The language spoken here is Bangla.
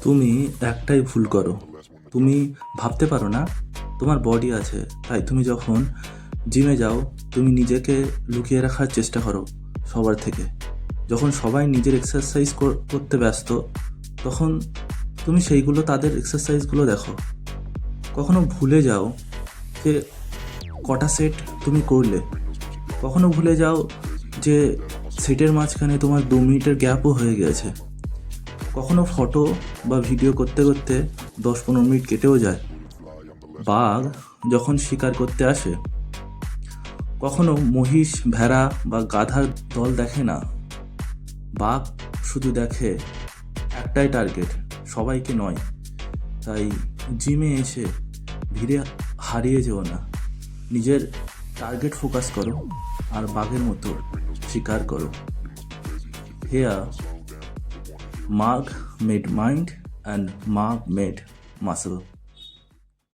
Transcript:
তুমি একটাই ভুল করো। তুমি ভাবতে পারো না তোমার বডি আছে, তাই তুমি যখন জিমে যাও তুমি নিজেকে লুকিয়ে রাখার চেষ্টা করো সবার থেকে। যখন সবাই নিজের এক্সারসাইজ করতে ব্যস্ত, তখন তুমি সেইগুলো তাদের এক্সারসাইজগুলো দেখো। কখনো ভুলে যাও যে কটা সেট তুমি করলে, কখনো ভুলে যাও যে সেটের মাঝখানে তোমার 2 মিনিটের গ্যাপও হয়ে গেছে। কখনো ফটো বা ভিডিও করতে করতে 10-15 মিনিট কেটেও যায়। বাঘ যখন শিকার করতে আসে, কখনো মহিষ, ভেড়া বা গাধার দল দেখে না। বাঘ শুধু দেখে একটাই টার্গেট, সবাইকে নয়। তাই জিমে এসে ভিড়ে হারিয়ে যেও না, নিজের টার্গেট ফোকাস করো আর বাঘের মতো শিকার করো। Here Mark made mind and Mark made muscle.